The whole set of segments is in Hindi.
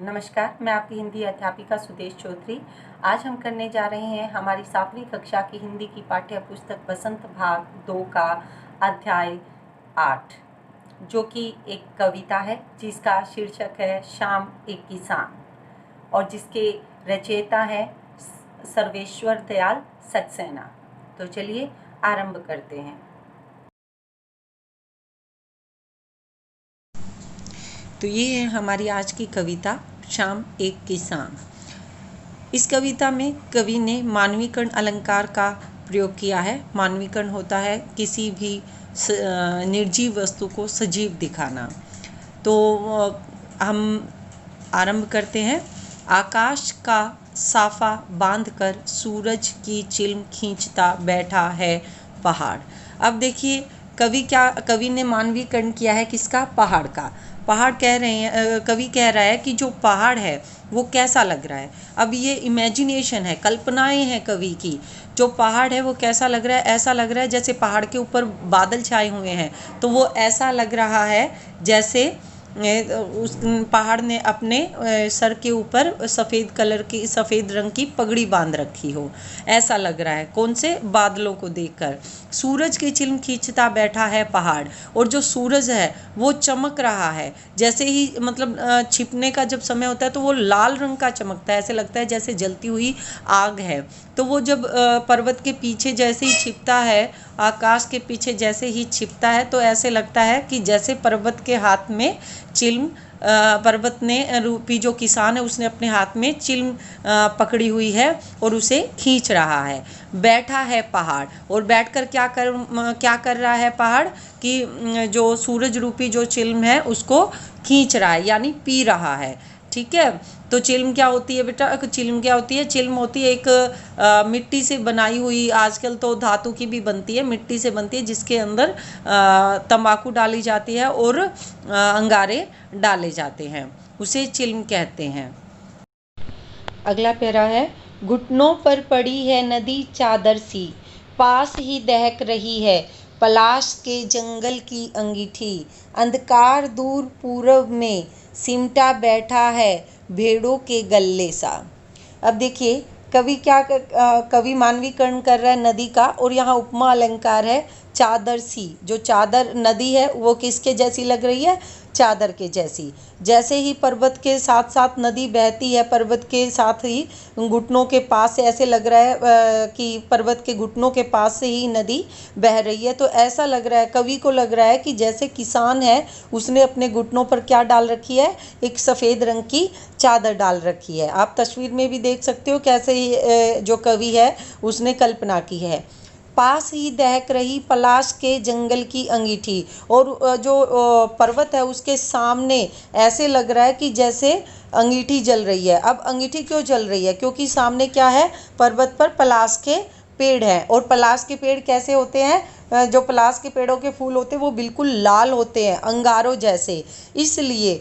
नमस्कार, मैं आपकी हिंदी अध्यापिका सुदेश चौधरी। आज हम करने जा रहे हैं हमारी 7वीं कक्षा की हिंदी की पाठ्य पुस्तक बसंत भाग 2 का अध्याय 8, जो कि एक कविता है जिसका शीर्षक है शाम एक किसान और जिसके रचयिता है सर्वेश्वर दयाल सक्सेना। तो चलिए आरंभ करते हैं। तो ये है हमारी आज की कविता शाम एक किसान। इस कविता में कवि ने मानवीकरण अलंकार का प्रयोग किया है। मानवीकरण होता है किसी भी निर्जीव वस्तु को सजीव दिखाना। तो हम आरंभ करते हैं। आकाश का साफा बांधकर सूरज की चिल्म खींचता बैठा है पहाड़। अब देखिए कवि ने मानवीकरण किया है किसका? पहाड़ का। पहाड़ कह रहे हैं, कवि कह रहा है कि जो पहाड़ है वो कैसा लग रहा है। अब ये इमेजिनेशन है, कल्पनाएं हैं कवि की। जो पहाड़ है वो कैसा लग रहा है? ऐसा लग रहा है जैसे पहाड़ के ऊपर बादल छाए हुए हैं। तो वो ऐसा लग रहा है जैसे उस पहाड़ ने अपने सर के ऊपर सफ़ेद रंग की पगड़ी बांध रखी हो, ऐसा लग रहा है। कौन से? बादलों को देखकर। सूरज की चिल्म खींचता बैठा है पहाड़, और जो सूरज है वो चमक रहा है। जैसे ही छिपने का जब समय होता है तो वो लाल रंग का चमकता है, ऐसे लगता है जैसे जलती हुई आग है। तो वो जब पर्वत के पीछे जैसे ही छिपता है, आकाश के पीछे जैसे ही छिपता है, तो ऐसे लगता है कि जैसे पर्वत के हाथ में चिल्म, पर्वत ने रूपी जो किसान है उसने अपने हाथ में चिल्म पकड़ी हुई है और उसे खींच रहा है। बैठा है पहाड़, और बैठकर क्या कर रहा है पहाड़ कि जो सूरज रूपी जो चिल्म है उसको खींच रहा है, यानी पी रहा है। ठीक है। तो चिल्म क्या होती है बेटा? चिल्म क्या होती है? चिल्म होती है एक मिट्टी से बनाई हुई, आजकल तो धातु की भी बनती है, मिट्टी से बनती है, जिसके अंदर तंबाकू डाली जाती है और अंगारे डाले जाते हैं, उसे चिल्म कहते हैं। अगला पैरा है। घुटनों पर पड़ी है नदी चादर सी, पास ही दहक रही है पलाश के जंगल की अंगीठी। अंधकार दूर पूरब में सिमटा बैठा है भेड़ों के गल्ले सा। अब देखिए कवि मानवीकरण कर रहा है नदी का, और यहाँ उपमा अलंकार है चादर सी। जो चादर नदी है वो किसके जैसी लग रही है? चादर के जैसी। जैसे ही पर्वत के साथ साथ नदी बहती है, पर्वत के साथ ही घुटनों के पास से ऐसे लग रहा है कि पर्वत के घुटनों के पास से ही नदी बह रही है। तो ऐसा लग रहा है, कवि को लग रहा है कि जैसे किसान है, उसने अपने घुटनों पर क्या डाल रखी है? एक सफ़ेद रंग की चादर डाल रखी है। आप तस्वीर में भी देख सकते हो कैसे ही जो कवि है उसने कल्पना की है। पास ही दहक रही पलाश के जंगल की अंगीठी, और जो पर्वत है उसके सामने ऐसे लग रहा है कि जैसे अंगीठी जल रही है। अब अंगीठी क्यों जल रही है? क्योंकि सामने क्या है? पर्वत पर पलाश के पेड़ हैं, और पलाश के पेड़ कैसे होते हैं? जो पलाश के पेड़ों के फूल होते हैं वो बिल्कुल लाल होते हैं, अंगारों जैसे। इसलिए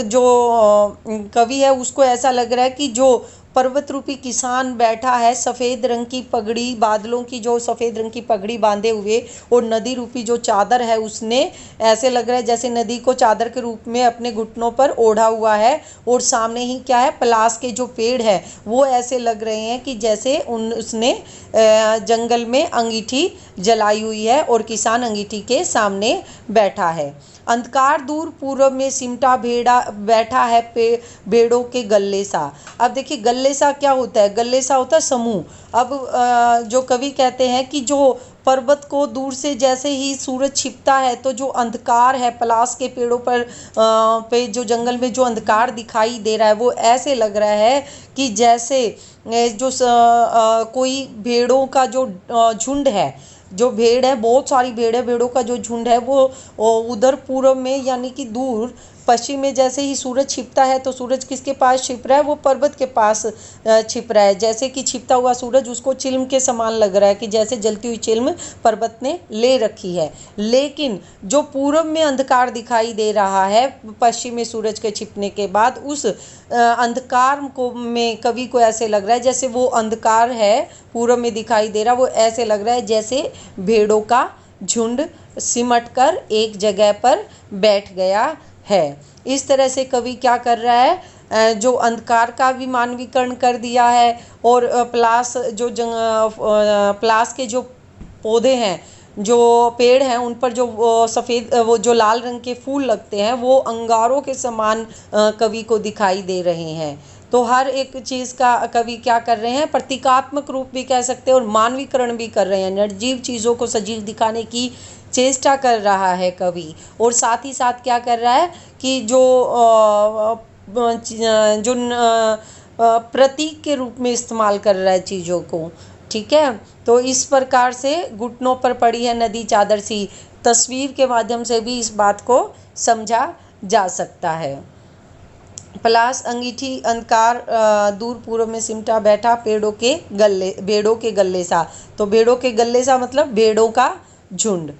जो कवि है उसको ऐसा लग रहा है कि जो पर्वत रूपी किसान बैठा है सफ़ेद रंग की पगड़ी, बादलों की जो सफ़ेद रंग की पगड़ी बांधे हुए, और नदी रूपी जो चादर है उसने ऐसे लग रहा है जैसे नदी को चादर के रूप में अपने घुटनों पर ओढ़ा हुआ है, और सामने ही क्या है? पलाश के जो पेड़ है वो ऐसे लग रहे हैं कि जैसे उसने जंगल में अंगीठी जलाई हुई है और किसान अंगीठी के सामने बैठा है। अंधकार दूर पूर्व में सिमटा बैठा है भेड़ों के गल्ले सा। अब देखिए गल्ले सा क्या होता है? गल्ले सा होता है समूह। अब जो कवि कहते हैं कि जो पर्वत को दूर से जैसे ही सूरज छिपता है तो जो अंधकार है पलाश के पेड़ों पर पे जो जंगल में जो अंधकार दिखाई दे रहा है वो ऐसे लग रहा है कि जैसे जो कोई भेड़ों का जो झुंड है, जो भेड़ है, बहुत सारी भेड़ है, भेड़ों का जो झुंड है वो उधर पूर्व में यानी कि दूर पश्चिम में जैसे ही सूरज छिपता है, तो सूरज किसके पास छिप रहा है? वो पर्वत के पास छिप रहा है। जैसे कि छिपता हुआ सूरज उसको चिल्म के समान लग रहा है कि जैसे जलती हुई चिल्म पर्वत ने ले रखी है। लेकिन जो पूरब में अंधकार दिखाई दे रहा है पश्चिम में सूरज के छिपने के बाद, उस अंधकार में कवि को ऐसे लग रहा है जैसे वो अंधकार है पूरब में दिखाई दे रहा, वो ऐसे लग रहा है जैसे भेड़ों का झुंड सिमट कर एक जगह पर बैठ गया है। इस तरह से कवि क्या कर रहा है? जो अंधकार का भी मानवीकरण कर दिया है, और प्लास के जो पौधे हैं, जो पेड़ हैं, उन पर जो सफ़ेद वो जो लाल रंग के फूल लगते हैं वो अंगारों के समान कवि को दिखाई दे रहे हैं। तो हर एक चीज़ का कवि क्या कर रहे हैं, प्रतीकात्मक रूप भी कह सकते हैं और मानवीकरण भी कर रहे हैं। निर्जीव चीज़ों को सजीव दिखाने की चेष्टा कर रहा है कवि, और साथ ही साथ क्या कर रहा है कि जो प्रतीक के रूप में इस्तेमाल कर रहा है चीज़ों को। ठीक है, तो इस प्रकार से घुटनों पर पड़ी है नदी चादर सी, तस्वीर के माध्यम से भी इस बात को समझा जा सकता है। पलाश अंगीठी अंधकार दूर पूर्व में सिमटा बैठा भेड़ों के गले सा। तो भेड़ों के गले सा मतलब भेड़ों का झुंड।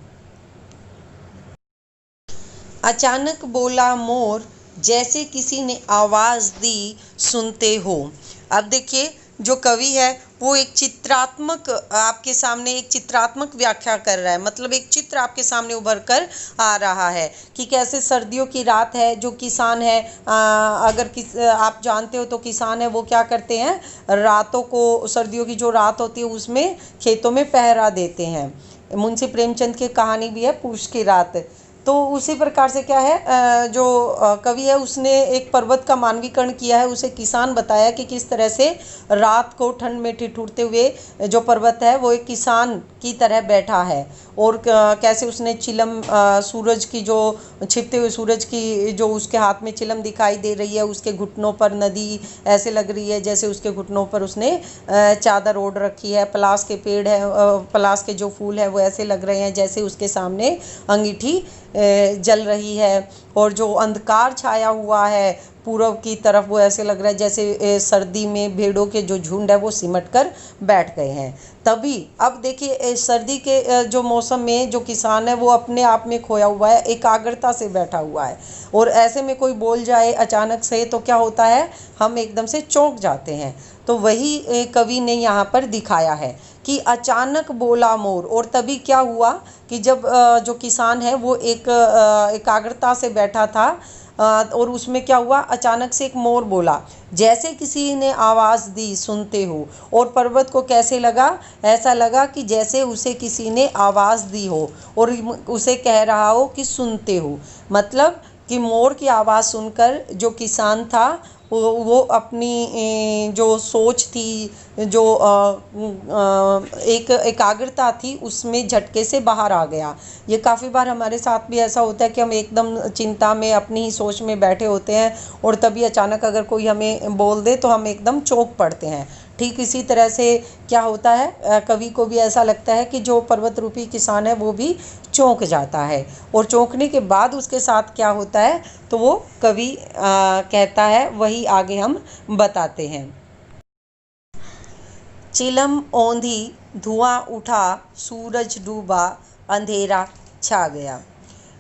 अचानक बोला मोर, जैसे किसी ने आवाज़ दी सुनते हो। अब देखिए, जो कवि है वो एक चित्रात्मक आपके सामने एक चित्रात्मक व्याख्या कर रहा है, मतलब एक चित्र आपके सामने उभर कर आ रहा है कि कैसे सर्दियों की रात है। जो किसान है, आप जानते हो तो किसान है वो क्या करते हैं, रातों को, सर्दियों की जो रात होती है उसमें खेतों में पहरा देते हैं। मुंशी प्रेमचंद की कहानी भी है पूष की रात। तो उसी प्रकार से क्या है, जो कवि है उसने एक पर्वत का मानवीकरण किया है, उसे किसान बताया कि किस तरह से रात को ठंड में ठिठुरते हुए जो पर्वत है वो एक किसान की तरह बैठा है, और कैसे उसने चिलम, सूरज की जो छिपते हुए सूरज की जो उसके हाथ में चिलम दिखाई दे रही है, उसके घुटनों पर नदी ऐसे लग रही है जैसे उसके घुटनों पर उसने चादर ओढ़ रखी है। पलास के पेड़ है, पलास के जो फूल है वो ऐसे लग रहे हैं जैसे उसके सामने अंगीठी जल रही है, और जो अंधकार छाया हुआ है पूर्व की तरफ वो ऐसे लग रहा है जैसे सर्दी में भेड़ों के जो झुंड है वो सिमट कर बैठ गए हैं। तभी अब देखिए, सर्दी के जो मौसम में जो किसान है वो अपने आप में खोया हुआ है, एकाग्रता से बैठा हुआ है, और ऐसे में कोई बोल जाए अचानक से तो क्या होता है, हम एकदम से चौंक जाते हैं। तो वही कवि ने यहाँ पर दिखाया है कि अचानक बोला मोर। और तभी क्या हुआ कि जब जो किसान है वो एकाग्रता से बैठा था, और उसमें क्या हुआ, अचानक से एक मोर बोला, जैसे किसी ने आवाज़ दी सुनते हो। और पर्वत को कैसे लगा, ऐसा लगा कि जैसे उसे किसी ने आवाज़ दी हो और उसे कह रहा हो कि सुनते हो। मतलब कि मोर की आवाज़ सुनकर जो किसान था वो अपनी जो सोच थी, जो एक एकाग्रता थी, उसमें झटके से बाहर आ गया। ये काफ़ी बार हमारे साथ भी ऐसा होता है कि हम एकदम चिंता में अपनी ही सोच में बैठे होते हैं, और तभी अचानक अगर कोई हमें बोल दे तो हम एकदम चौंक पड़ते हैं। ठीक इसी तरह से क्या होता है, कवि को भी ऐसा लगता है कि जो पर्वत रूपी किसान है वो भी चौंक जाता है, और चौंकने के बाद उसके साथ क्या होता है तो वो कवि कहता है, वही आगे हम बताते हैं। चिलम औंधी, धुआं उठा, सूरज डूबा, अंधेरा छा गया।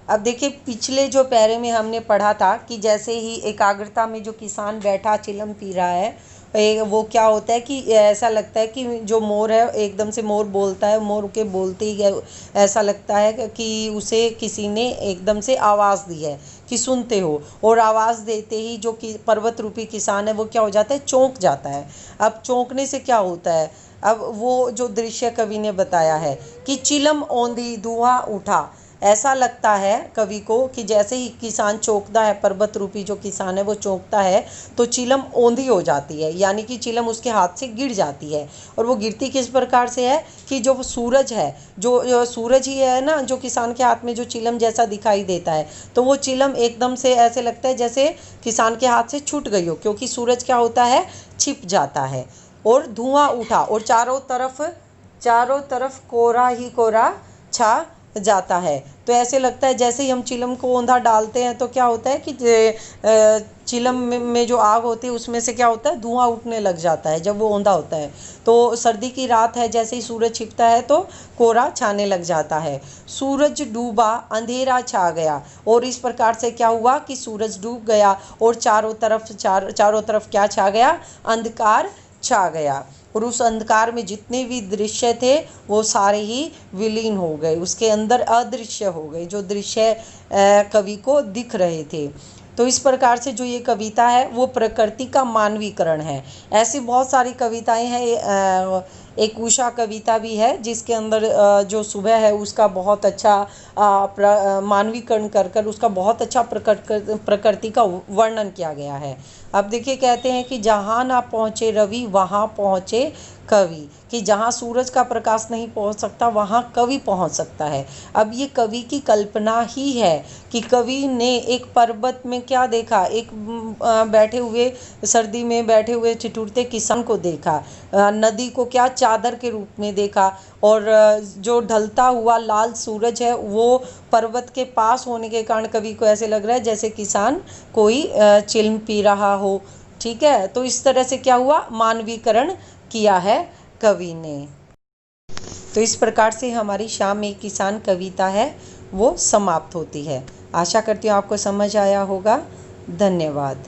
अब देखिए, पिछले जो पैरे में हमने पढ़ा था कि जैसे ही एकाग्रता में जो किसान बैठा चिलम पी रहा है, वो क्या होता है कि ऐसा लगता है कि जो मोर है एकदम से मोर बोलता है, मोर के बोलते ही ऐसा लगता है कि उसे किसी ने एकदम से आवाज़ दी है कि सुनते हो। और आवाज़ देते ही जो कि पर्वत रूपी किसान है वो क्या हो जाता है, चौंक जाता है। अब चौंकने से क्या होता है, अब वो जो दृश्य कवि ने बताया है कि चिलम औंधी, धुआं उठा, ऐसा लगता है कवि को कि जैसे ही किसान चौंकता है, पर्वत रूपी जो किसान है वो चौंकता है, तो चिलम औंधी हो जाती है, यानी कि चिलम उसके हाथ से गिर जाती है। और वो गिरती किस प्रकार से है कि जो सूरज है, जो सूरज ही है ना, जो किसान के हाथ में जो चिलम जैसा दिखाई देता है, तो वो चिलम एकदम से ऐसे लगता है जैसे किसान के हाथ से छूट गई हो, क्योंकि सूरज क्या होता है, छिप जाता है। और धुआं उठा, और चारों तरफ कोहरा ही कोहरा छा जाता है। तो ऐसे लगता है जैसे ही हम चिलम को औंधा डालते हैं तो क्या होता है कि चिलम में जो आग होती है उसमें से क्या होता है, धुआं उठने लग जाता है जब वो औंधा होता है। तो सर्दी की रात है, जैसे ही सूरज छिपता है तो कोहरा छाने लग जाता है। सूरज डूबा, अंधेरा छा गया। और इस प्रकार से क्या हुआ कि सूरज डूब गया और चारों तरफ क्या छा गया, अंधकार छा गया। और उस अंधकार में जितने भी दृश्य थे वो सारे ही विलीन हो गए, उसके अंदर अदृश्य हो गए, जो दृश्य कवि को दिख रहे थे। तो इस प्रकार से जो ये कविता है वो प्रकृति का मानवीकरण है। ऐसी बहुत सारी कविताएं हैं। एक उषा कविता भी है जिसके अंदर जो सुबह है उसका बहुत अच्छा मानवीकरण कर कर उसका बहुत अच्छा प्रकृति का वर्णन किया गया है। अब देखिए, कहते हैं कि जहाँ ना पहुँचे रवि वहाँ पहुँचे कवि, कि जहाँ सूरज का प्रकाश नहीं पहुँच सकता वहाँ कवि पहुँच सकता है। अब ये कवि की कल्पना ही है कि कवि ने एक पर्वत में क्या देखा, एक बैठे हुए सर्दी में बैठे हुए ठिठुरते किसान को देखा, नदी को क्या चादर के रूप में देखा, और जो ढलता हुआ लाल सूरज है वो पर्वत के पास होने के कारण कवि को ऐसे लग रहा है जैसे किसान कोई चिल्म पी रहा हो। ठीक है, तो इस तरह से क्या हुआ, मानवीकरण किया है कवि ने। तो इस प्रकार से हमारी शाम एक किसान कविता है वो समाप्त होती है। आशा करती हूँ आपको समझ आया होगा। धन्यवाद।